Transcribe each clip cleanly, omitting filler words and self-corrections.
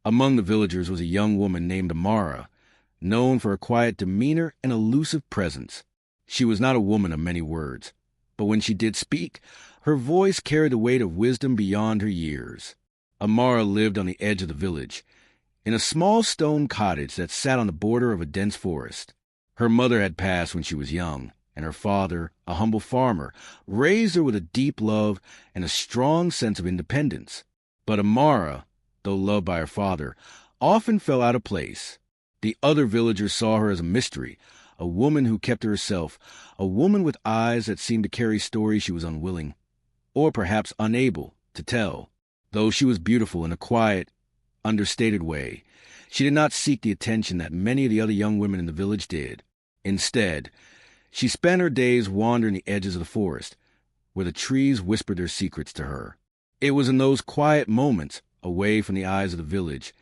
Among the villagers was a young woman named Amara, known for her quiet demeanor and elusive presence. She was not a woman of many words, but when she did speak, her voice carried the weight of wisdom beyond her years. Amara lived on the edge of the village, in a small stone cottage that sat on the border of a dense forest. Her mother had passed when she was young, and her father, a humble farmer, raised her with a deep love and a strong sense of independence. But Amara, though loved by her father, often fell out of place. The other villagers saw her as a mystery, a woman who kept to herself, a woman with eyes that seemed to carry stories she was unwilling, or perhaps unable, to tell. Though she was beautiful in a quiet, understated way, she did not seek the attention that many of the other young women in the village did. Instead, she spent her days wandering the edges of the forest, where the trees whispered their secrets to her. It was in those quiet moments, away from the eyes of the village,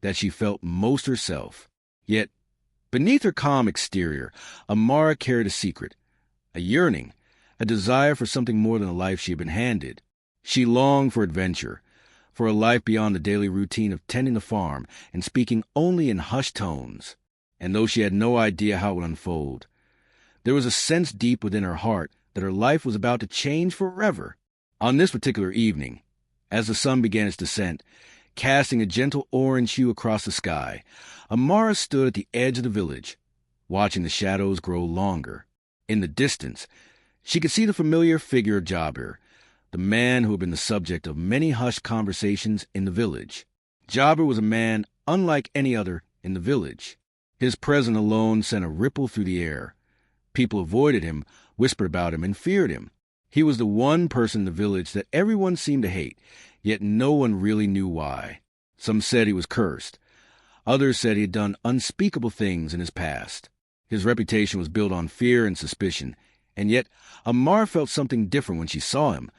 that she felt most herself. Yet, beneath her calm exterior, Amara carried a secret, a yearning, a desire for something more than the life she had been handed. She longed for adventure, for a life beyond the daily routine of tending the farm and speaking only in hushed tones. And though she had no idea how it would unfold, there was a sense deep within her heart that her life was about to change forever. On this particular evening, as the sun began its descent, casting a gentle orange hue across the sky, Amara stood at the edge of the village, watching the shadows grow longer. In the distance, she could see the familiar figure of Jabir, the man who had been the subject of many hushed conversations in the village. Jabir was a man unlike any other in the village. His presence alone sent a ripple through the air. People avoided him, whispered about him, and feared him. He was the one person in the village that everyone seemed to hate, yet no one really knew why. Some said he was cursed. Others said he had done unspeakable things in his past. His reputation was built on fear and suspicion, and yet Amara felt something different when she saw him,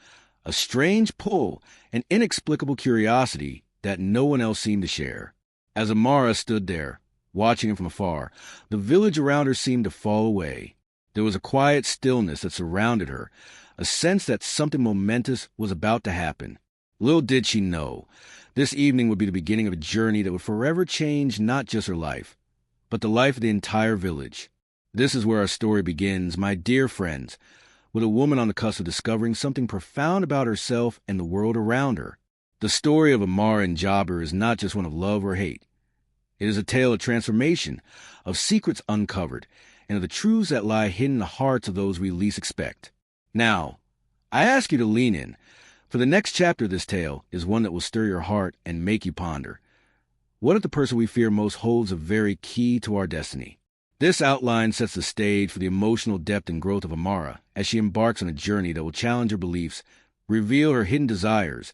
a strange pull, an inexplicable curiosity that no one else seemed to share. As Amara stood there, watching him from afar, the village around her seemed to fall away. There was a quiet stillness that surrounded her, a sense that something momentous was about to happen. Little did she know, this evening would be the beginning of a journey that would forever change not just her life, but the life of the entire village. This is where our story begins, my dear friends, with a woman on the cusp of discovering something profound about herself and the world around her. The story of Amara and Jabir is not just one of love or hate. It is a tale of transformation, of secrets uncovered, and of the truths that lie hidden in the hearts of those we least expect. Now, I ask you to lean in, for the next chapter of this tale is one that will stir your heart and make you ponder. What if the person we fear most holds a very key to our destiny? This outline sets the stage for the emotional depth and growth of Amara as she embarks on a journey that will challenge her beliefs, reveal her hidden desires,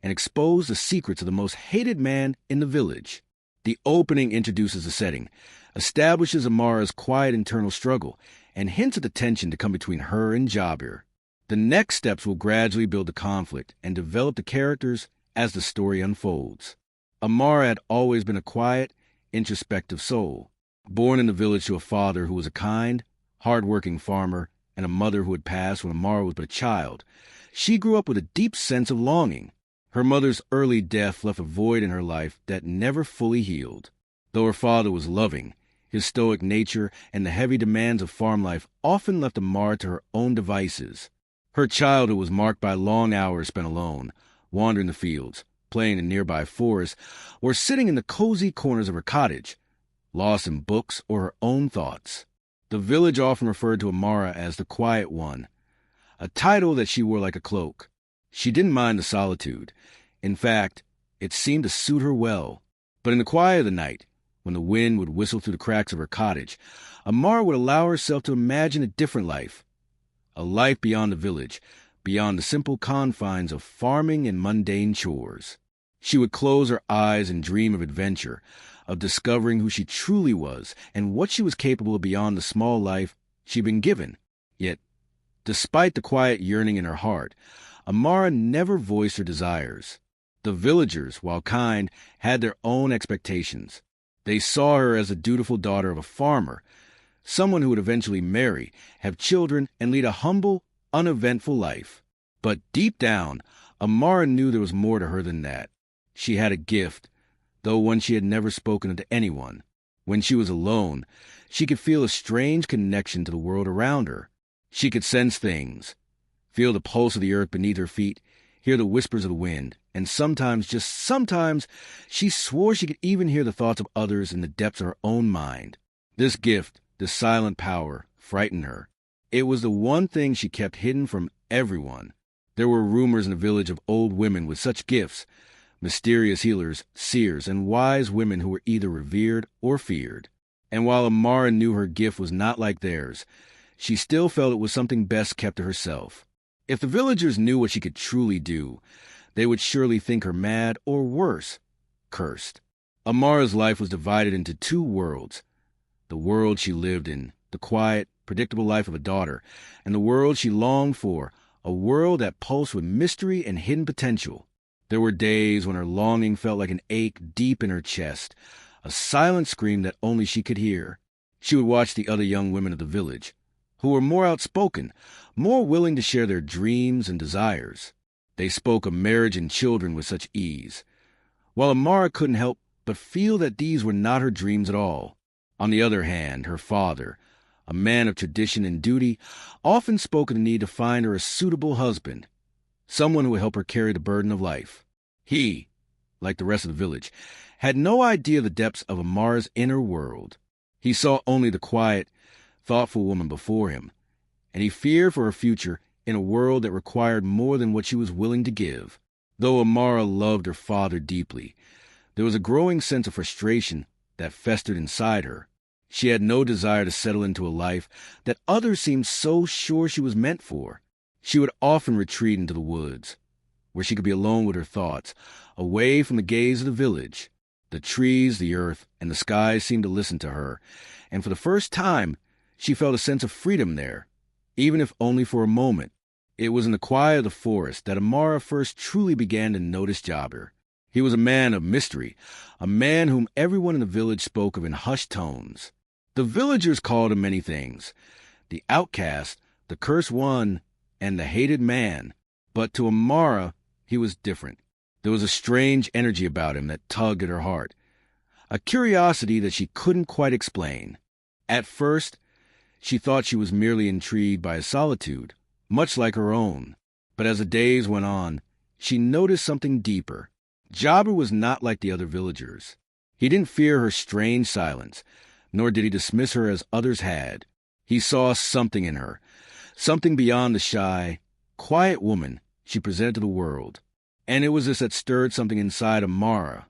and expose the secrets of the most hated man in the village. The opening introduces the setting, establishes Amara's quiet internal struggle, and hints at the tension to come between her and Jabir. The next steps will gradually build the conflict and develop the characters as the story unfolds. Amara had always been a quiet, introspective soul, born in the village to a father who was a kind, hard-working farmer and a mother who had passed when Amara was but a child. She grew up with a deep sense of longing. Her mother's early death left a void in her life that never fully healed. Though her father was loving, his stoic nature and the heavy demands of farm life often left Amara to her own devices. Her childhood was marked by long hours spent alone, wandering the fields, playing in nearby forests, or sitting in the cozy corners of her cottage, lost in books or her own thoughts. The village often referred to Amara as the Quiet One, a title that she wore like a cloak. She didn't mind the solitude. In fact, it seemed to suit her well. But in the quiet of the night, when the wind would whistle through the cracks of her cottage, Amara would allow herself to imagine a different life. A life beyond the village, beyond the simple confines of farming and mundane chores. She would close her eyes and dream of adventure, of discovering who she truly was and what she was capable of beyond the small life she'd been given. Yet, despite the quiet yearning in her heart, Amara never voiced her desires. The villagers, while kind, had their own expectations. They saw her as the dutiful daughter of a farmer, someone who would eventually marry, have children, and lead a humble, uneventful life. But deep down, Amara knew there was more to her than that. She had a gift, though one she had never spoken to anyone. When she was alone, she could feel a strange connection to the world around her. She could sense things, feel the pulse of the earth beneath her feet, hear the whispers of the wind, and sometimes, just sometimes, she swore she could even hear the thoughts of others in the depths of her own mind. This gift, this silent power, frightened her. It was the one thing she kept hidden from everyone. There were rumors in the village of old women with such gifts, mysterious healers, seers, and wise women who were either revered or feared. And while Amara knew her gift was not like theirs, she still felt it was something best kept to herself. If the villagers knew what she could truly do, they would surely think her mad, or worse, cursed. Amara's life was divided into two worlds. The world she lived in, the quiet, predictable life of a daughter, and the world she longed for, a world that pulsed with mystery and hidden potential. There were days when her longing felt like an ache deep in her chest, a silent scream that only she could hear. She would watch the other young women of the village, who were more outspoken, more willing to share their dreams and desires. They spoke of marriage and children with such ease, while Amara couldn't help but feel that these were not her dreams at all. On the other hand, her father, a man of tradition and duty, often spoke of the need to find her a suitable husband, someone who would help her carry the burden of life. He, like the rest of the village, had no idea of the depths of Amara's inner world. He saw only the quiet, thoughtful woman before him, and he feared for her future in a world that required more than what she was willing to give. Though Amara loved her father deeply, there was a growing sense of frustration that festered inside her. She had no desire to settle into a life that others seemed so sure she was meant for. She would often retreat into the woods, where she could be alone with her thoughts, away from the gaze of the village. The trees, the earth, and the skies seemed to listen to her, and for the first time, she felt a sense of freedom there, even if only for a moment. It was in the quiet of the forest that Amara first truly began to notice Jabir. He was a man of mystery, a man whom everyone in the village spoke of in hushed tones. The villagers called him many things: the outcast, the cursed one, and the hated man. But to Amara, he was different. There was a strange energy about him that tugged at her heart, a curiosity that she couldn't quite explain. At first, she thought she was merely intrigued by his solitude, much like her own. But as the days went on, she noticed something deeper. Jabir was not like the other villagers. He didn't fear her strange silence, nor did he dismiss her as others had. He saw something in her, something beyond the shy, quiet woman she presented to the world. And it was this that stirred something inside Amara,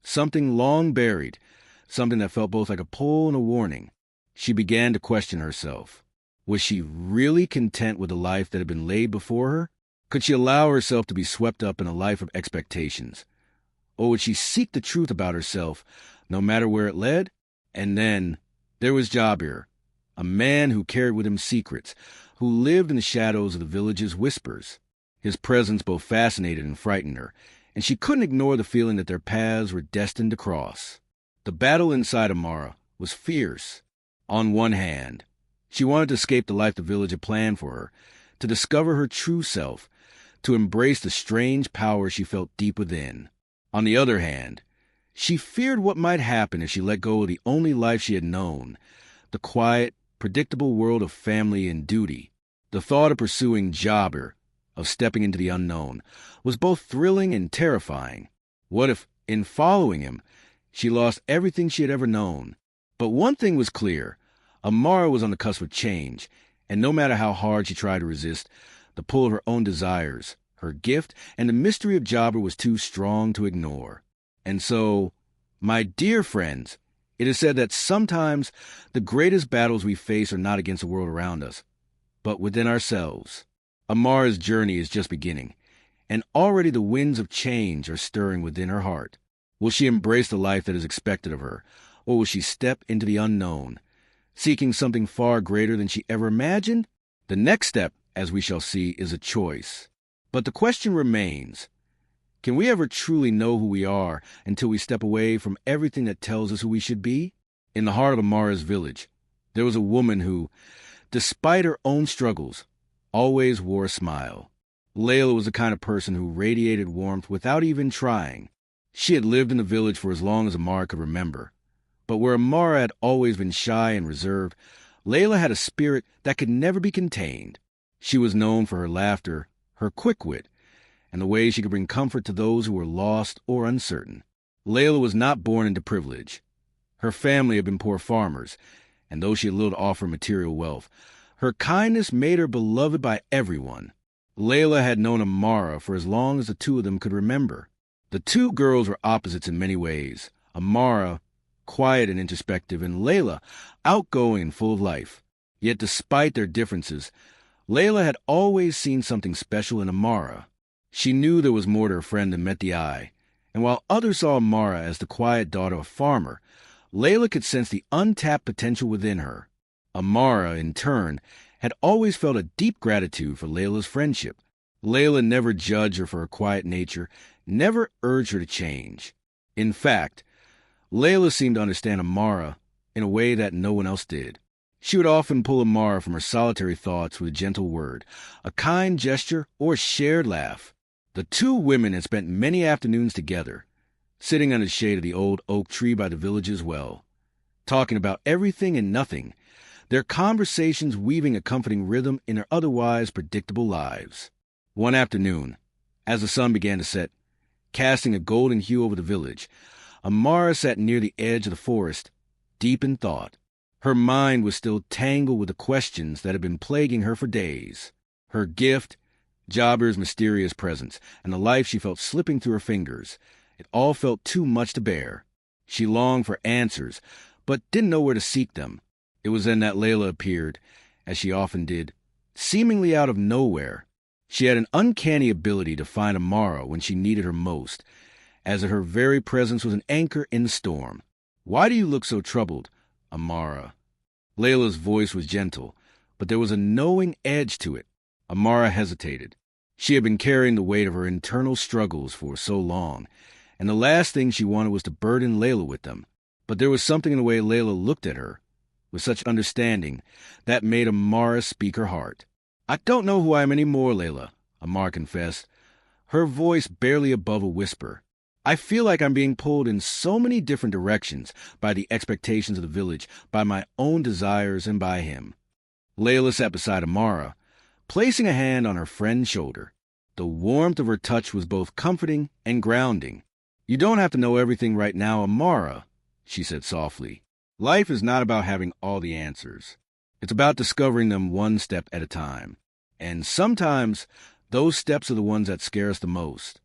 something long buried, something that felt both like a pull and a warning. She began to question herself. Was she really content with the life that had been laid before her? Could she allow herself to be swept up in a life of expectations? Or would she seek the truth about herself, no matter where it led? And then there was Jabir, a man who carried with him secrets, who lived in the shadows of the village's whispers. His presence both fascinated and frightened her, and she couldn't ignore the feeling that their paths were destined to cross. The battle inside Amara was fierce. On one hand, she wanted to escape the life the village had planned for her, to discover her true self, to embrace the strange power she felt deep within. On the other hand, she feared what might happen if she let go of the only life she had known, the quiet, predictable world of family and duty. The thought of pursuing Jabir, of stepping into the unknown, was both thrilling and terrifying. What if, in following him, she lost everything she had ever known? But one thing was clear: Amara was on the cusp of change, and no matter how hard she tried to resist, the pull of her own desires, her gift, and the mystery of Jabir was too strong to ignore. And so, my dear friends, it is said that sometimes the greatest battles we face are not against the world around us, but within ourselves. Amara's journey is just beginning, and already the winds of change are stirring within her heart. Will she embrace the life that is expected of her, or will she step into the unknown, seeking something far greater than she ever imagined? The next step, as we shall see, is a choice. But the question remains: can we ever truly know who we are until we step away from everything that tells us who we should be? In the heart of Amara's village, there was a woman who, despite her own struggles, always wore a smile. Layla was the kind of person who radiated warmth without even trying. She had lived in the village for as long as Amara could remember. But where Amara had always been shy and reserved, Layla had a spirit that could never be contained. She was known for her laughter, her quick wit, and the way she could bring comfort to those who were lost or uncertain. Layla was not born into privilege. Her family had been poor farmers, and though she had little to offer material wealth, her kindness made her beloved by everyone. Layla had known Amara for as long as the two of them could remember. The two girls were opposites in many ways. Amara, quiet and introspective, and Layla, outgoing and full of life. Yet despite their differences, Layla had always seen something special in Amara. She knew there was more to her friend than met the eye, and while others saw Amara as the quiet daughter of a farmer, Layla could sense the untapped potential within her. Amara, in turn, had always felt a deep gratitude for Layla's friendship. Layla never judged her for her quiet nature, never urged her to change. In fact, Layla seemed to understand Amara in a way that no one else did. She would often pull Amara from her solitary thoughts with a gentle word, a kind gesture, or a shared laugh. The two women had spent many afternoons together, sitting under the shade of the old oak tree by the village's well, talking about everything and nothing, their conversations weaving a comforting rhythm in their otherwise predictable lives. One afternoon, as the sun began to set, casting a golden hue over the village, Amara sat near the edge of the forest, deep in thought. Her mind was still tangled with the questions that had been plaguing her for days. Her gift, Jobber's mysterious presence, and the life she felt slipping through her fingers. It all felt too much to bear. She longed for answers, but didn't know where to seek them. It was then that Layla appeared, as she often did, seemingly out of nowhere. She had an uncanny ability to find Amara when she needed her most, as if her very presence was an anchor in the storm. "Why do you look so troubled, Amara?" Layla's voice was gentle, but there was a knowing edge to it. Amara hesitated. She had been carrying the weight of her internal struggles for so long, and the last thing she wanted was to burden Layla with them. But there was something in the way Layla looked at her, with such understanding, that made Amara speak her heart. "I don't know who I am any more, Layla," Amara confessed, her voice barely above a whisper. "I feel like I'm being pulled in so many different directions by the expectations of the village, by my own desires, and by him." Layla sat beside Amara, placing a hand on her friend's shoulder. The warmth of her touch was both comforting and grounding. "You don't have to know everything right now, Amara," she said softly. "Life is not about having all the answers. It's about discovering them one step at a time. And sometimes those steps are the ones that scare us the most."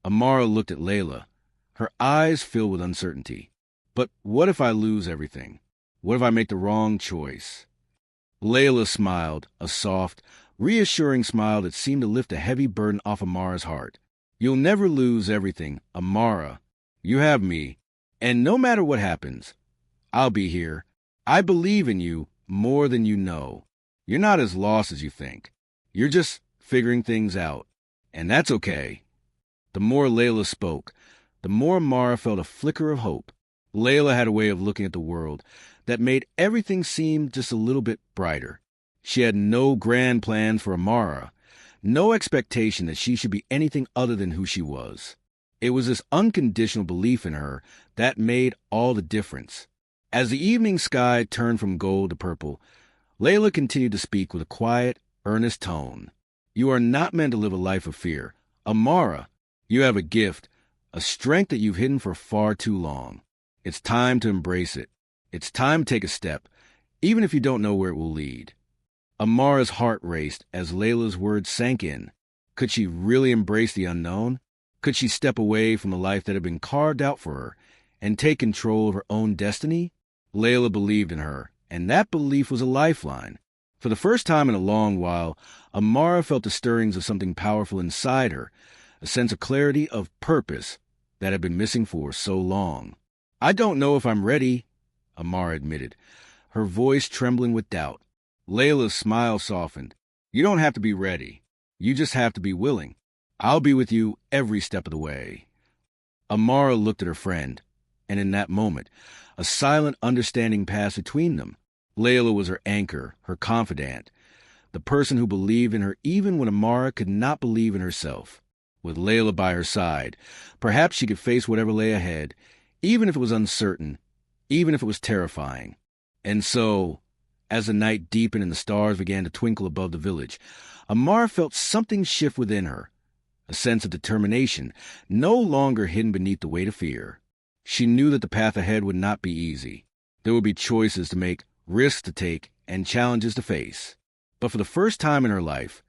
Amara looked at Layla, her eyes filled with uncertainty. "But what if I lose everything? What if I make the wrong choice?" Layla smiled, a soft, reassuring smile that seemed to lift a heavy burden off Amara's heart. "You'll never lose everything, Amara. You have me, and no matter what happens, I'll be here. I believe in you more than you know. You're not as lost as you think. You're just figuring things out, and that's okay." The more Layla spoke, the more Amara felt a flicker of hope. Layla had a way of looking at the world that made everything seem just a little bit brighter. She had no grand plans for Amara, no expectation that she should be anything other than who she was. It was this unconditional belief in her that made all the difference. As the evening sky turned from gold to purple, Layla continued to speak with a quiet, earnest tone. "You are not meant to live a life of fear. Amara, you have a gift, a strength that you've hidden for far too long. It's time to embrace it. It's time to take a step, even if you don't know where it will lead." Amara's heart raced as Layla's words sank in. Could she really embrace the unknown? Could she step away from the life that had been carved out for her and take control of her own destiny? Layla believed in her, and that belief was a lifeline. For the first time in a long while, Amara felt the stirrings of something powerful inside her, a sense of clarity, of purpose that had been missing for so long. "I don't know if I'm ready," Amara admitted, her voice trembling with doubt. Layla's smile softened. "You don't have to be ready. You just have to be willing. I'll be with you every step of the way." Amara looked at her friend, and in that moment, a silent understanding passed between them. Layla was her anchor, her confidant, the person who believed in her even when Amara could not believe in herself. with Layla by her side. Perhaps she could face whatever lay ahead, even if it was uncertain, even if it was terrifying. And so, as the night deepened and the stars began to twinkle above the village, Amara felt something shift within her, a sense of determination, no longer hidden beneath the weight of fear. She knew that the path ahead would not be easy. There would be choices to make, risks to take, and challenges to face. But for the first time in her life,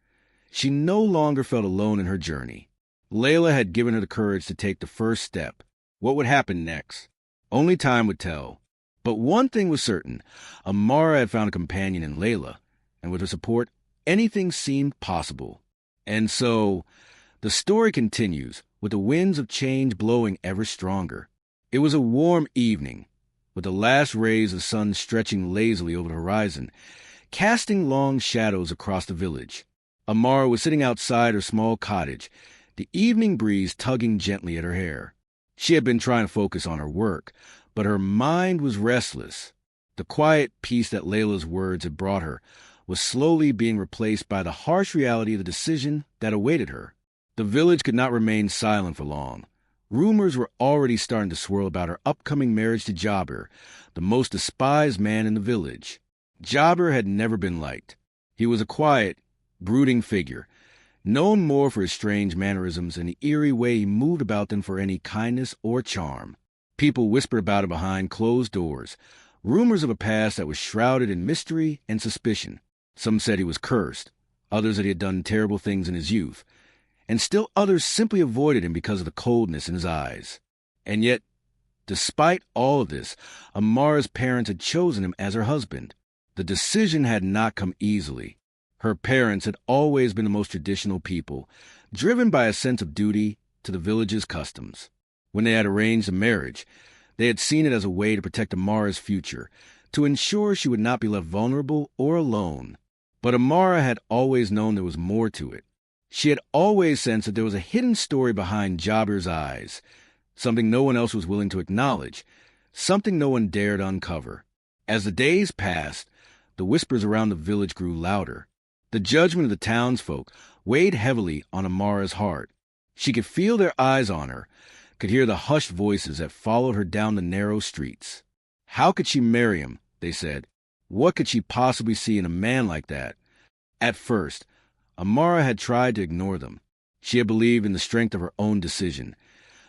she no longer felt alone in her journey. Layla had given her the courage to take the first step. What would happen next? Only time would tell. But one thing was certain. Amara had found a companion in Layla, and with her support, anything seemed possible. And so, the story continues, with the winds of change blowing ever stronger. It was a warm evening, with the last rays of the sun stretching lazily over the horizon, casting long shadows across the village. Amara was sitting outside her small cottage, the evening breeze tugging gently at her hair. She had been trying to focus on her work, but her mind was restless. The quiet peace that Layla's words had brought her was slowly being replaced by the harsh reality of the decision that awaited her. The village could not remain silent for long. Rumors were already starting to swirl about her upcoming marriage to Jabir, the most despised man in the village. Jabir had never been liked. He was a quiet, brooding figure, known more for his strange mannerisms and the eerie way he moved about than for any kindness or charm. People whispered about him behind closed doors, rumors of a past that was shrouded in mystery and suspicion. Some said he was cursed, others that he had done terrible things in his youth, and still others simply avoided him because of the coldness in his eyes. And yet, despite all of this, Amara's parents had chosen him as her husband. The decision had not come easily. Her parents had always been the most traditional people, driven by a sense of duty to the village's customs. When they had arranged the marriage, they had seen it as a way to protect Amara's future, to ensure she would not be left vulnerable or alone. But Amara had always known there was more to it. She had always sensed that there was a hidden story behind Jabir's eyes, something no one else was willing to acknowledge, something no one dared uncover. As the days passed, the whispers around the village grew louder. The judgment of the townsfolk weighed heavily on Amara's heart. She could feel their eyes on her, could hear the hushed voices that followed her down the narrow streets. How could she marry him, they said. What could she possibly see in a man like that? At first, Amara had tried to ignore them. She had believed in the strength of her own decision,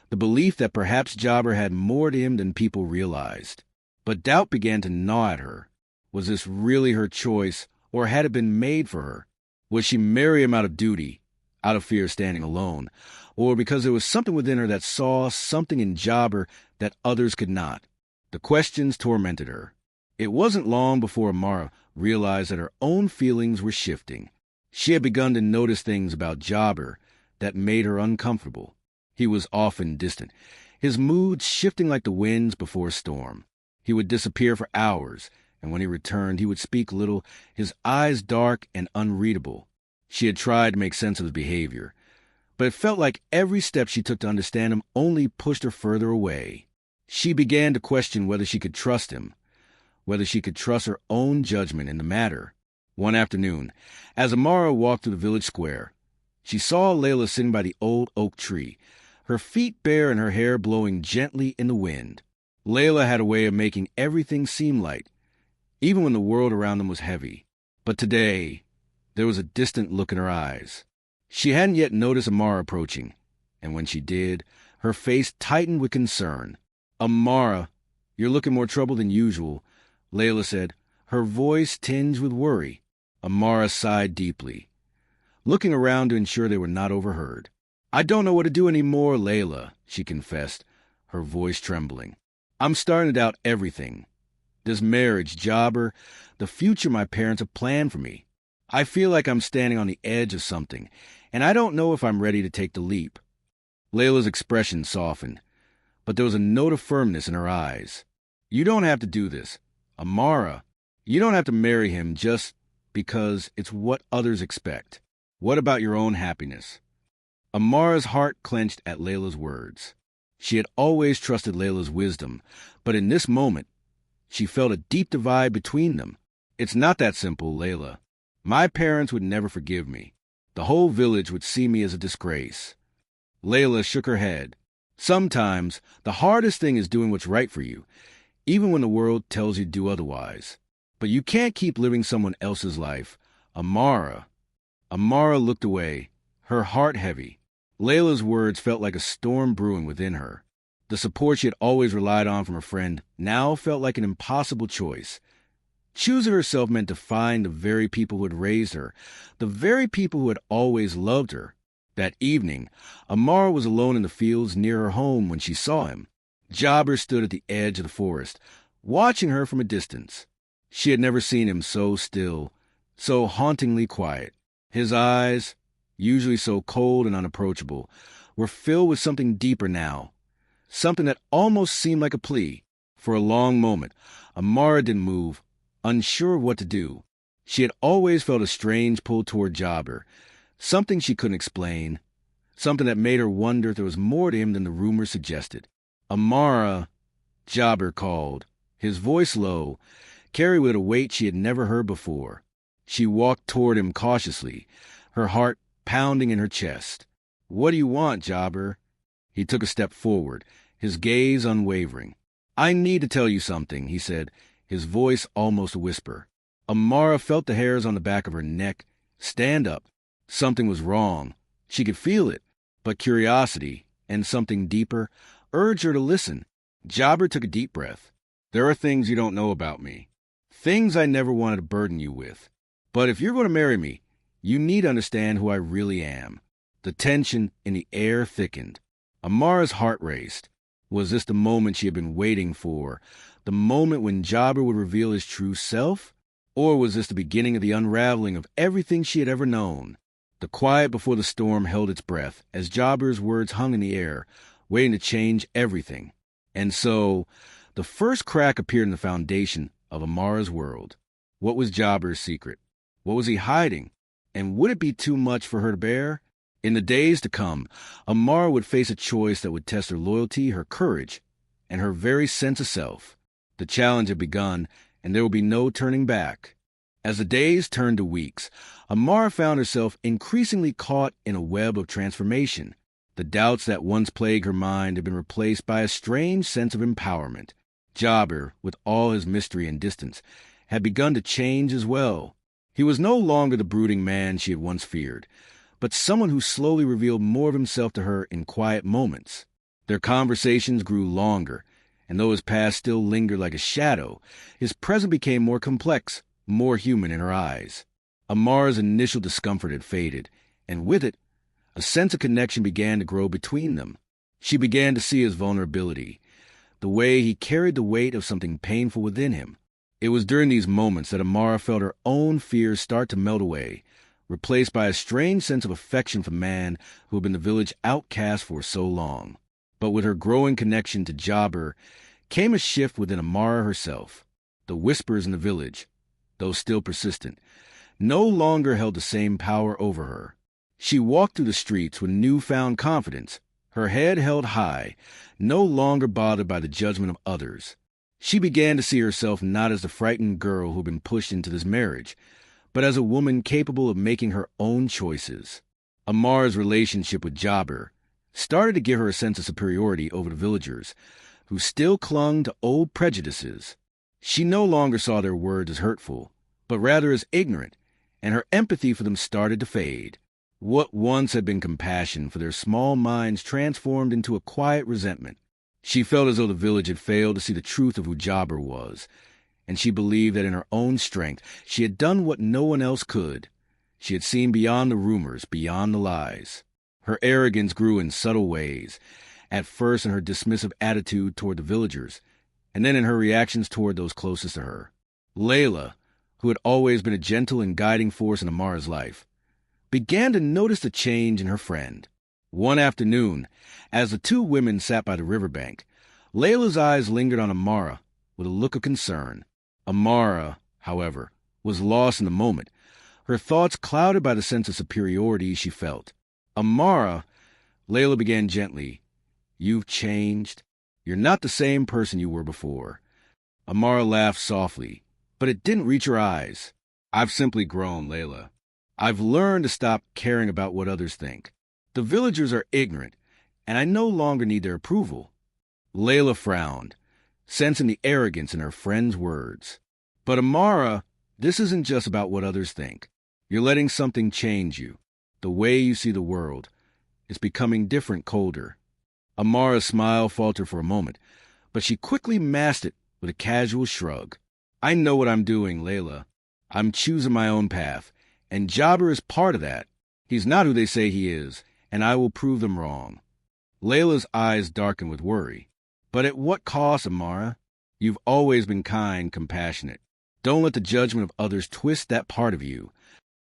the belief that perhaps Jabir had more to him than people realized. But doubt began to gnaw at her. Was this really her choice, or had it been made for her? Would she marry him out of duty, out of fear of standing alone, or because there was something within her that saw something in Jabir that others could not? The questions tormented her. It wasn't long before Amara realized that her own feelings were shifting. She had begun to notice things about Jabir that made her uncomfortable. He was often distant, his moods shifting like the winds before a storm. He would disappear for hours, and when he returned, he would speak little, his eyes dark and unreadable. She had tried to make sense of his behavior, but it felt like every step she took to understand him only pushed her further away. She began to question whether she could trust him, whether she could trust her own judgment in the matter. One afternoon, as Amara walked through the village square, she saw Layla sitting by the old oak tree, her feet bare and her hair blowing gently in the wind. Layla had a way of making everything seem light, even when the world around them was heavy. But today, there was a distant look in her eyes. She hadn't yet noticed Amara approaching, and when she did, her face tightened with concern. "Amara, you're looking more troubled than usual," Layla said, her voice tinged with worry. Amara sighed deeply, looking around to ensure they were not overheard. "I don't know what to do anymore, Layla," she confessed, her voice trembling. "I'm starting to doubt everything. This marriage, Jabir, the future my parents have planned for me. I feel like I'm standing on the edge of something, and I don't know if I'm ready to take the leap." Layla's expression softened, but there was a note of firmness in her eyes. "You don't have to do this. Amara, you don't have to marry him just because it's what others expect. What about your own happiness?" Amara's heart clenched at Layla's words. She had always trusted Layla's wisdom, but in this moment, she felt a deep divide between them. "It's not that simple, Layla. My parents would never forgive me. The whole village would see me as a disgrace. Layla shook her head. Sometimes the hardest thing is doing what's right for you, even when the world tells you to do otherwise. But you can't keep living someone else's life. Amara looked away, her heart heavy. Layla's words felt like a storm brewing within her. The support she had always relied on from her friend now felt like an impossible choice. Choosing herself meant to find the very people who had raised her, the very people who had always loved her. That evening, Amara was alone in the fields near her home when she saw him. Jobber stood at the edge of the forest, watching her from a distance. She had never seen him so still, so hauntingly quiet. His eyes, usually so cold and unapproachable, were filled with something deeper now, something that almost seemed like a plea. For a long moment, Amara didn't move, unsure of what to do. She had always felt a strange pull toward Jobber, something she couldn't explain, something that made her wonder if there was more to him than the rumors suggested. Amara, Jobber called, his voice low, carried with a weight she had never heard before. She walked toward him cautiously, her heart pounding in her chest. "What do you want, Jobber?" He took a step forward, his gaze unwavering. "I need to tell you something," he said, his voice almost a whisper. Amara felt the hairs on the back of her neck stand up. Something was wrong. She could feel it, but curiosity, and something deeper, urged her to listen. Jobber took a deep breath. "There are things you don't know about me, things I never wanted to burden you with. But if you're going to marry me, you need to understand who I really am." The tension in the air thickened. Amara's heart raced. Was this the moment she had been waiting for? The moment when Jobber would reveal his true self? Or was this the beginning of the unraveling of everything she had ever known? The quiet before the storm held its breath as Jobber's words hung in the air, waiting to change everything. And so, the first crack appeared in the foundation of Amara's world. What was Jobber's secret? What was he hiding? And would it be too much for her to bear? In the days to come, Amara would face a choice that would test her loyalty, her courage, and her very sense of self. The challenge had begun, and there would be no turning back. As the days turned to weeks, Amara found herself increasingly caught in a web of transformation. The doubts that once plagued her mind had been replaced by a strange sense of empowerment. Jobber, with all his mystery and distance, had begun to change as well. He was no longer the brooding man she had once feared, but someone who slowly revealed more of himself to her in quiet moments. Their conversations grew longer, and though his past still lingered like a shadow, his present became more complex, more human in her eyes. Amara's initial discomfort had faded, and with it, a sense of connection began to grow between them. She began to see his vulnerability, the way he carried the weight of something painful within him. It was during these moments that Amara felt her own fears start to melt away, replaced by a strange sense of affection for the man who had been the village outcast for so long. But with her growing connection to Jobber came a shift within Amara herself. The whispers in the village, though still persistent, no longer held the same power over her. She walked through the streets with newfound confidence, her head held high, no longer bothered by the judgment of others. She began to see herself not as the frightened girl who had been pushed into this marriage, but as a woman capable of making her own choices. Amara's relationship with Jobber started to give her a sense of superiority over the villagers, who still clung to old prejudices. She no longer saw their words as hurtful, but rather as ignorant, and her empathy for them started to fade. What once had been compassion for their small minds transformed into a quiet resentment. She felt as though the village had failed to see the truth of who Jobber was, and she believed that in her own strength she had done what no one else could. She had seen beyond the rumors, beyond the lies. Her arrogance grew in subtle ways, at first in her dismissive attitude toward the villagers, and then in her reactions toward those closest to her. Layla, who had always been a gentle and guiding force in Amara's life, began to notice the change in her friend. One afternoon, as the two women sat by the riverbank, Layla's eyes lingered on Amara with a look of concern. Amara, however, was lost in the moment, her thoughts clouded by the sense of superiority she felt. "Amara," Layla began gently, "you've changed. You're not the same person you were before." Amara laughed softly, but it didn't reach her eyes. "I've simply grown, Layla. I've learned to stop caring about what others think. The villagers are ignorant, and I no longer need their approval." Layla frowned, sensing the arrogance in her friend's words. "But Amara, this isn't just about what others think. You're letting something change you. The way you see the world. It's becoming different, colder." Amara's smile faltered for a moment, but she quickly masked it with a casual shrug. "I know what I'm doing, Layla. I'm choosing my own path, and Jabber is part of that. He's not who they say he is, and I will prove them wrong." Layla's eyes darkened with worry. "But at what cost, Amara? You've always been kind, compassionate. Don't let the judgment of others twist that part of you."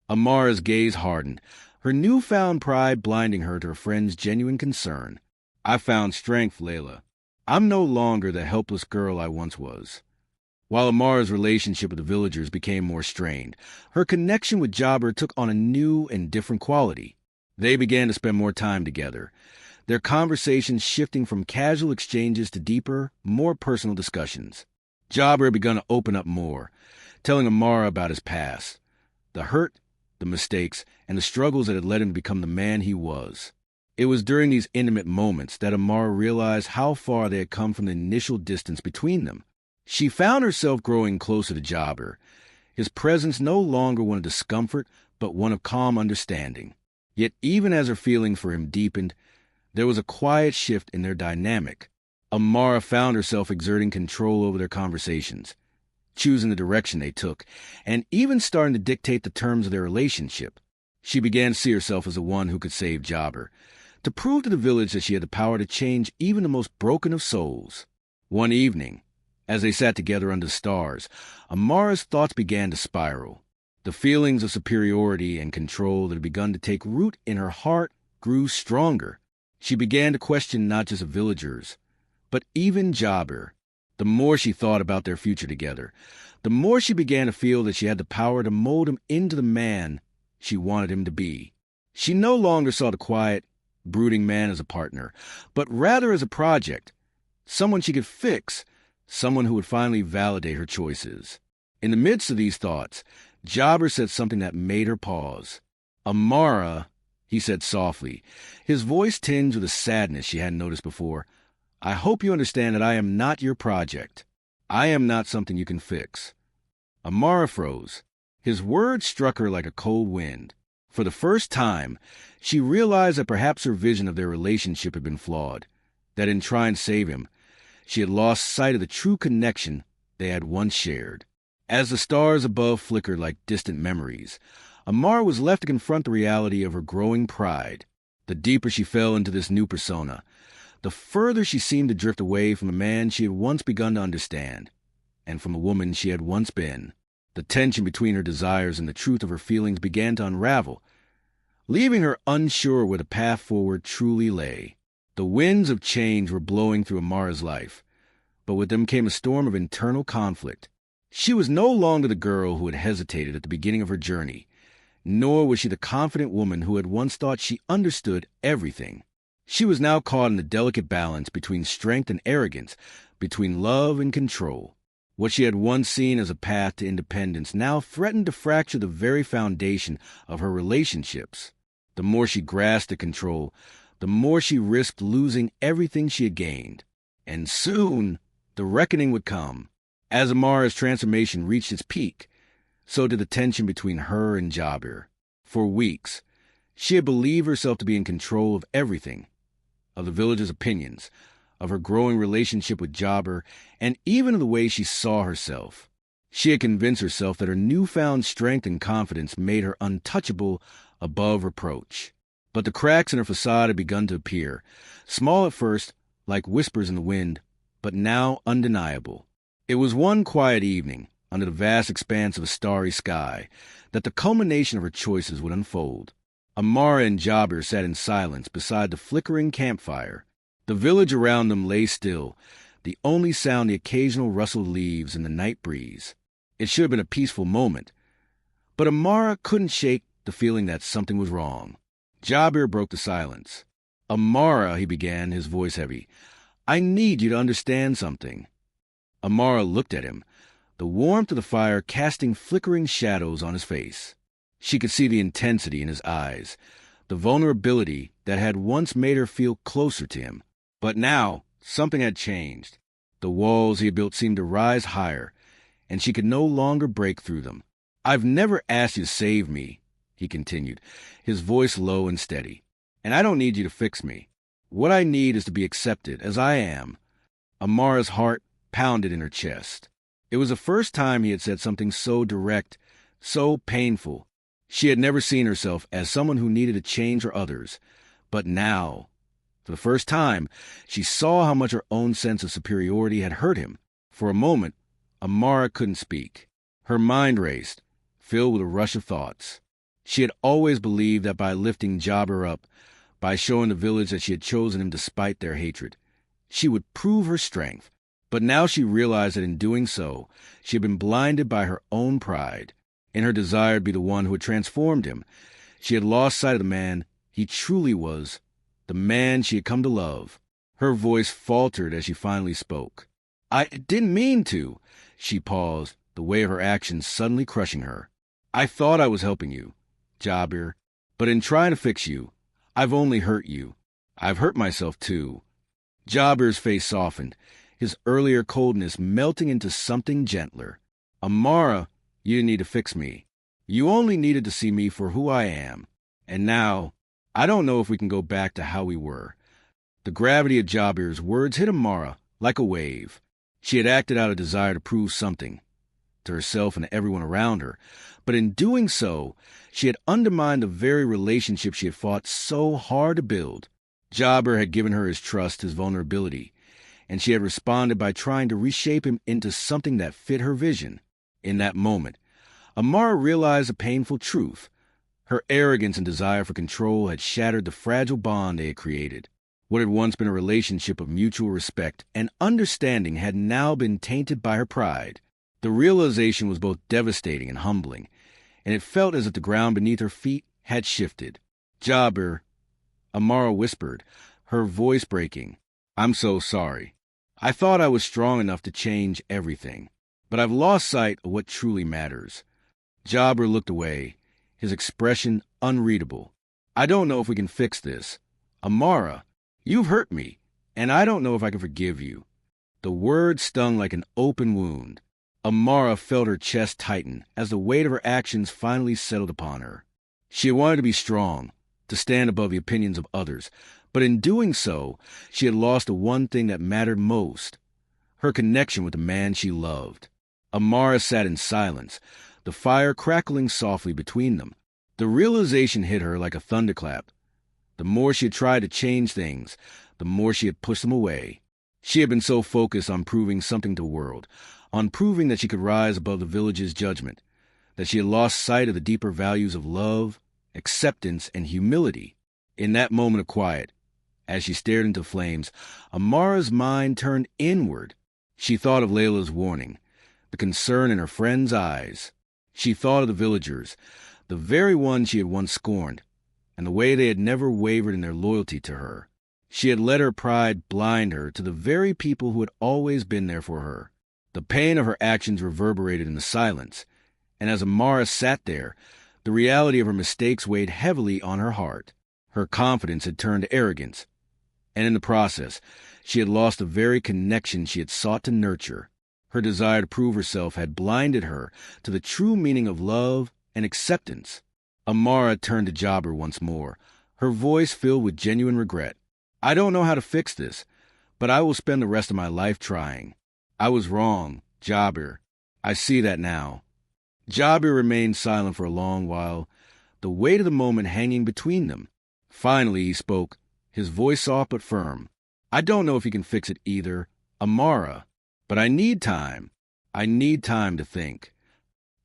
Amara's gaze hardened, her newfound pride blinding her to her friend's genuine concern. "I found strength, Layla. I'm no longer the helpless girl I once was." While Amara's relationship with the villagers became more strained, her connection with Jabber took on a new and different quality. They began to spend more time together, their conversations shifting from casual exchanges to deeper, more personal discussions. Jabber had begun to open up more, telling Amara about his past, the hurt, the mistakes, and the struggles that had led him to become the man he was. It was during these intimate moments that Amara realized how far they had come from the initial distance between them. She found herself growing closer to Jabber, his presence no longer one of discomfort, but one of calm understanding. Yet even as her feeling for him deepened, there was a quiet shift in their dynamic. Amara found herself exerting control over their conversations, choosing the direction they took, and even starting to dictate the terms of their relationship. She began to see herself as the one who could save Jabber, to prove to the village that she had the power to change even the most broken of souls. One evening, as they sat together under the stars, Amara's thoughts began to spiral. The feelings of superiority and control that had begun to take root in her heart grew stronger. She began to question not just the villagers, but even Jabber. The more she thought about their future together, the more she began to feel that she had the power to mold him into the man she wanted him to be. She no longer saw the quiet, brooding man as a partner, but rather as a project, someone she could fix, someone who would finally validate her choices. In the midst of these thoughts, Jabber said something that made her pause. "Amara," he said softly, his voice tinged with a sadness she hadn't noticed before, "I hope you understand that I am not your project. I am not something you can fix." Amara froze. His words struck her like a cold wind. For the first time, she realized that perhaps her vision of their relationship had been flawed, that in trying to save him, she had lost sight of the true connection they had once shared. As the stars above flickered like distant memories, Amara was left to confront the reality of her growing pride. The deeper she fell into this new persona, the further she seemed to drift away from the man she had once begun to understand, and from the woman she had once been. The tension between her desires and the truth of her feelings began to unravel, leaving her unsure where the path forward truly lay. The winds of change were blowing through Amara's life, but with them came a storm of internal conflict. She was no longer the girl who had hesitated at the beginning of her journey, nor was she the confident woman who had once thought she understood everything. She was now caught in the delicate balance between strength and arrogance, between love and control. What she had once seen as a path to independence now threatened to fracture the very foundation of her relationships. The more she grasped at control, the more she risked losing everything she had gained. And soon, the reckoning would come. As Amara's transformation reached its peak, so did the tension between her and Jabber. For weeks, she had believed herself to be in control of everything, of the village's opinions, of her growing relationship with Jabber, and even of the way she saw herself. She had convinced herself that her newfound strength and confidence made her untouchable above reproach. But the cracks in her facade had begun to appear, small at first, like whispers in the wind, but now undeniable. It was one quiet evening, under the vast expanse of a starry sky, that the culmination of her choices would unfold. Amara and Jabber sat in silence beside the flickering campfire. The village around them lay still, the only sound the occasional rustle of leaves in the night breeze. It should have been a peaceful moment, but Amara couldn't shake the feeling that something was wrong. Jabber broke the silence. "Amara," he began, his voice heavy, "I need you to understand something." Amara looked at him, the warmth of the fire casting flickering shadows on his face. She could see the intensity in his eyes, the vulnerability that had once made her feel closer to him. But now, something had changed. The walls he had built seemed to rise higher, and she could no longer break through them. "I've never asked you to save me," he continued, his voice low and steady. "And I don't need you to fix me. What I need is to be accepted as I am." Amara's heart pounded in her chest. It was the first time he had said something so direct, so painful. She had never seen herself as someone who needed to change for others. But now, for the first time, she saw how much her own sense of superiority had hurt him. For a moment, Amara couldn't speak. Her mind raced, filled with a rush of thoughts. She had always believed that by lifting Jabber up, by showing the village that she had chosen him despite their hatred, she would prove her strength. But now she realized that in doing so, she had been blinded by her own pride, in her desire to be the one who had transformed him. She had lost sight of the man he truly was, the man she had come to love. Her voice faltered as she finally spoke. "I didn't mean to." She paused, the weight of her actions suddenly crushing her. "I thought I was helping you, Jabir, but in trying to fix you, I've only hurt you. I've hurt myself too." Jabir's face softened, his earlier coldness melting into something gentler. "Amara, you didn't need to fix me. You only needed to see me for who I am. And now, I don't know if we can go back to how we were." The gravity of Jabir's words hit Amara like a wave. She had acted out of desire to prove something to herself and to everyone around her, but in doing so, she had undermined the very relationship she had fought so hard to build. Jabir had given her his trust, his vulnerability, and she had responded by trying to reshape him into something that fit her vision. In that moment, Amara realized a painful truth. Her arrogance and desire for control had shattered the fragile bond they had created. What had once been a relationship of mutual respect and understanding had now been tainted by her pride. The realization was both devastating and humbling, and it felt as if the ground beneath her feet had shifted. "Jabir," Amara whispered, her voice breaking, "I'm so sorry. I thought I was strong enough to change everything, but I've lost sight of what truly matters." Jabir looked away, his expression unreadable. "I don't know if we can fix this. Amara, you've hurt me, and I don't know if I can forgive you." The word stung like an open wound. Amara felt her chest tighten as the weight of her actions finally settled upon her. She had wanted to be strong, to stand above the opinions of others, but in doing so, she had lost the one thing that mattered most, her connection with the man she loved. Amara sat in silence, the fire crackling softly between them. The realization hit her like a thunderclap. The more she had tried to change things, the more she had pushed them away. She had been so focused on proving something to the world, on proving that she could rise above the village's judgment, that she had lost sight of the deeper values of love, acceptance, and humility. In that moment of quiet, as she stared into flames, Amara's mind turned inward. She thought of Layla's warning, the concern in her friend's eyes. She thought of the villagers, the very ones she had once scorned, and the way they had never wavered in their loyalty to her. She had let her pride blind her to the very people who had always been there for her. The pain of her actions reverberated in the silence, and as Amara sat there, the reality of her mistakes weighed heavily on her heart. Her confidence had turned to arrogance, and in the process, she had lost the very connection she had sought to nurture. Her desire to prove herself had blinded her to the true meaning of love and acceptance. Amara turned to Jabir once more, her voice filled with genuine regret. "I don't know how to fix this, but I will spend the rest of my life trying. I was wrong, Jabir. I see that now." Jabir remained silent for a long while, the weight of the moment hanging between them. Finally he spoke, his voice soft but firm. "I don't know if you can fix it either, Amara, but I need time. I need time to think."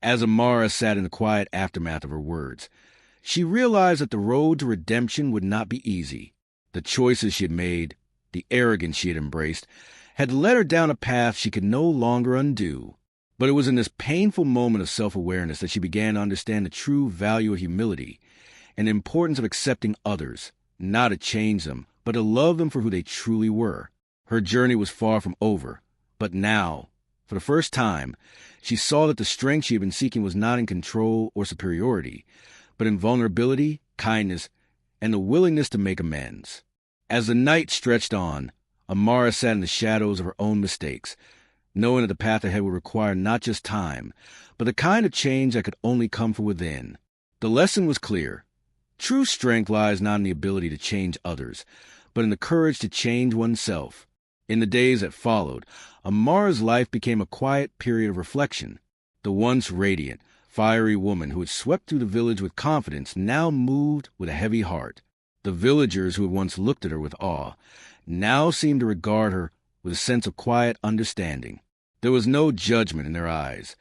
As Amara sat in the quiet aftermath of her words, she realized that the road to redemption would not be easy. The choices she had made, the arrogance she had embraced, had led her down a path she could no longer undo. But it was in this painful moment of self-awareness that she began to understand the true value of humility and the importance of accepting others, not to change them, but to love them for who they truly were. Her journey was far from over, but now, for the first time, she saw that the strength she had been seeking was not in control or superiority, but in vulnerability, kindness, and the willingness to make amends. As the night stretched on, Amara sat in the shadows of her own mistakes, knowing that the path ahead would require not just time, but the kind of change that could only come from within. The lesson was clear. True strength lies not in the ability to change others, but in the courage to change oneself. In the days that followed, Amara's life became a quiet period of reflection. The once radiant, fiery woman who had swept through the village with confidence now moved with a heavy heart. The villagers who had once looked at her with awe now seemed to regard her with a sense of quiet understanding. There was no judgment in their eyes,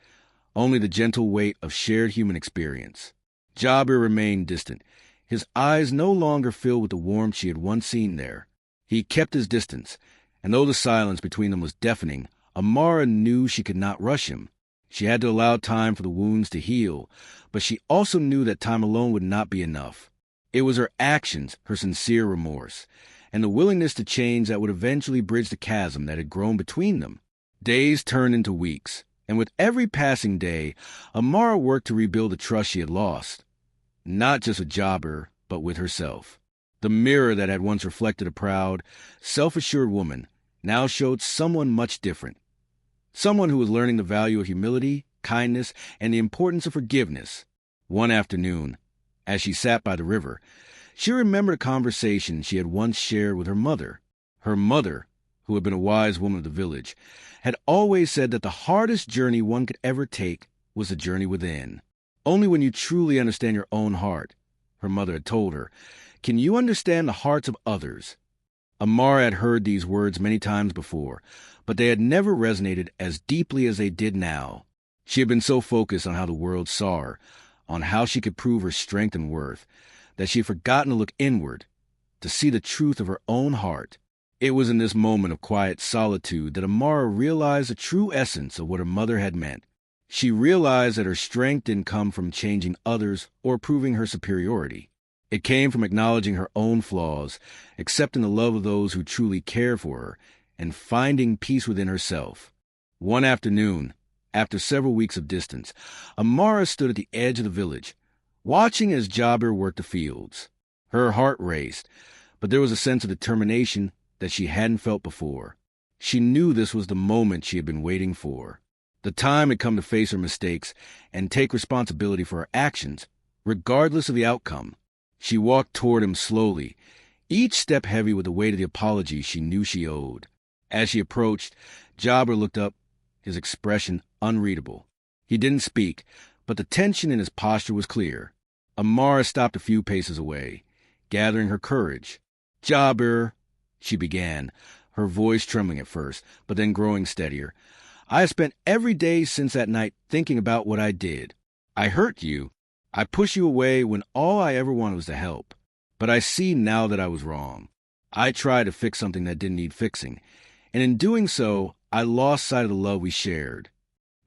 only the gentle weight of shared human experience. Jabir remained distant, his eyes no longer filled with the warmth she had once seen there. He kept his distance, and though the silence between them was deafening, Amara knew she could not rush him. She had to allow time for the wounds to heal, but she also knew that time alone would not be enough. It was her actions, her sincere remorse, and the willingness to change that would eventually bridge the chasm that had grown between them. Days turned into weeks, and with every passing day, Amara worked to rebuild the trust she had lost. Not just with Jabir, but with herself. The mirror that had once reflected a proud, self-assured woman now showed someone much different. Someone who was learning the value of humility, kindness, and the importance of forgiveness. One afternoon, as she sat by the river, she remembered a conversation she had once shared with her mother. Her mother, who had been a wise woman of the village, had always said that the hardest journey one could ever take was the journey within. Only when you truly understand your own heart, her mother had told her, can you understand the hearts of others. Amara had heard these words many times before, but they had never resonated as deeply as they did now. She had been so focused on how the world saw her, on how she could prove her strength and worth, that she had forgotten to look inward, to see the truth of her own heart. It was in this moment of quiet solitude that Amara realized the true essence of what her mother had meant. She realized that her strength didn't come from changing others or proving her superiority. It came from acknowledging her own flaws, accepting the love of those who truly cared for her, and finding peace within herself. One afternoon, after several weeks of distance, Amara stood at the edge of the village, watching as Jabir worked the fields. Her heart raced, but there was a sense of determination that she hadn't felt before. She knew this was the moment she had been waiting for. The time had come to face her mistakes and take responsibility for her actions, regardless of the outcome. She walked toward him slowly, each step heavy with the weight of the apology she knew she owed. As she approached, Jabir looked up, his expression unreadable. He didn't speak, but the tension in his posture was clear. Amara stopped a few paces away, gathering her courage. "Jabir," she began, her voice trembling at first, but then growing steadier. "I have spent every day since that night thinking about what I did. I hurt you. I pushed you away when all I ever wanted was to help. But I see now that I was wrong. I tried to fix something that didn't need fixing, and in doing so, I lost sight of the love we shared."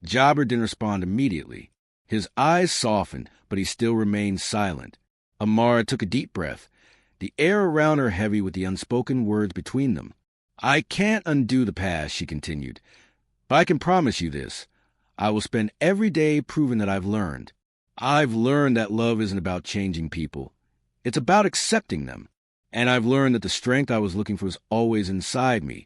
Jabir didn't respond immediately. His eyes softened, but he still remained silent. Amara took a deep breath, the air around her heavy with the unspoken words between them. "I can't undo the past," she continued, "but I can promise you this. I will spend every day proving that I've learned. I've learned that love isn't about changing people. It's about accepting them. And I've learned that the strength I was looking for was always inside me,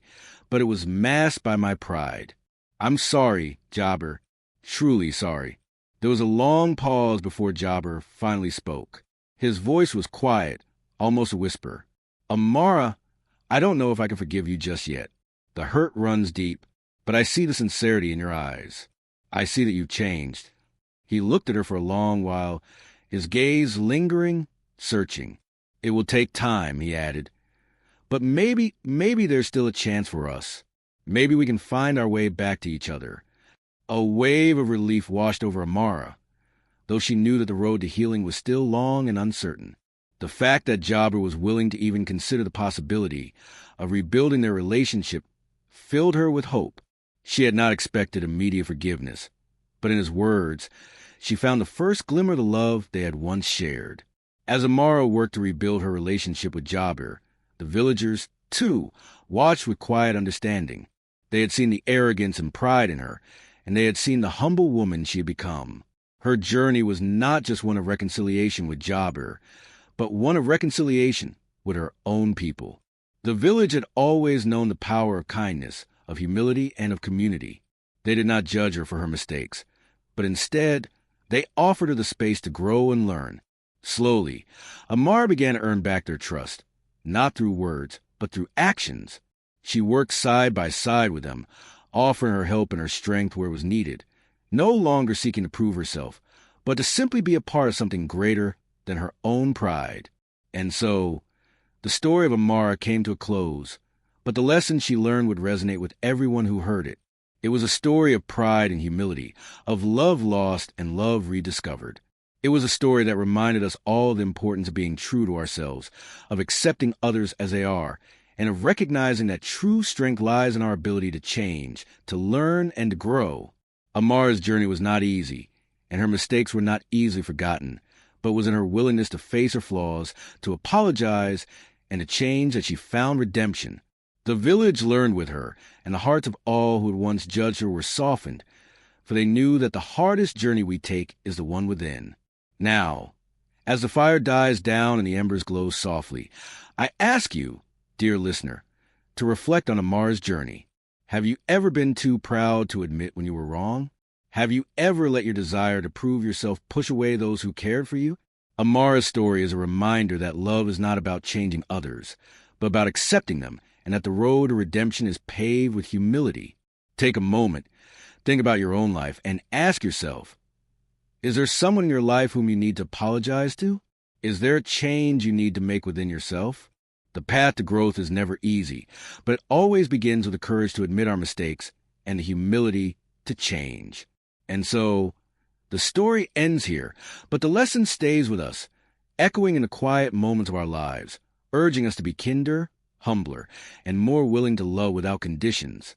but it was masked by my pride. I'm sorry, Jabir, truly sorry." There was a long pause before Jabir finally spoke. His voice was quiet, almost a whisper. "Amara, I don't know if I can forgive you just yet. The hurt runs deep, but I see the sincerity in your eyes. I see that you've changed." He looked at her for a long while, his gaze lingering, searching. "It will take time," he added. "But maybe there's still a chance for us. Maybe we can find our way back to each other." A wave of relief washed over Amara, though she knew that the road to healing was still long and uncertain. The fact that Jabir was willing to even consider the possibility of rebuilding their relationship filled her with hope. She had not expected immediate forgiveness, but in his words, she found the first glimmer of the love they had once shared. As Amara worked to rebuild her relationship with Jabir, the villagers, too, watched with quiet understanding. They had seen the arrogance and pride in her, and they had seen the humble woman she had become. Her journey was not just one of reconciliation with Jabir, but one of reconciliation with her own people. The village had always known the power of kindness, of humility, and of community. They did not judge her for her mistakes, but instead, they offered her the space to grow and learn. Slowly, Amara began to earn back their trust, not through words, but through actions. She worked side by side with them, offering her help and her strength where it was needed, no longer seeking to prove herself, but to simply be a part of something greater than her own pride. And so, the story of Amara came to a close, but the lesson she learned would resonate with everyone who heard it. It was a story of pride and humility, of love lost and love rediscovered. It was a story that reminded us all of the importance of being true to ourselves, of accepting others as they are, and of recognizing that true strength lies in our ability to change, to learn, and to grow. Amara's journey was not easy, and her mistakes were not easily forgotten, but was in her willingness to face her flaws, to apologize, and to change that she found redemption. The village learned with her, and the hearts of all who had once judged her were softened, for they knew that the hardest journey we take is the one within. Now, as the fire dies down and the embers glow softly, I ask you, dear listener, to reflect on Amara's journey. Have you ever been too proud to admit when you were wrong? Have you ever let your desire to prove yourself push away those who cared for you? Amara's story is a reminder that love is not about changing others, but about accepting them, and that the road to redemption is paved with humility. Take a moment, think about your own life, and ask yourself, is there someone in your life whom you need to apologize to? Is there a change you need to make within yourself? The path to growth is never easy, but it always begins with the courage to admit our mistakes and the humility to change. And so, the story ends here, but the lesson stays with us, echoing in the quiet moments of our lives, urging us to be kinder, humbler, and more willing to love without conditions.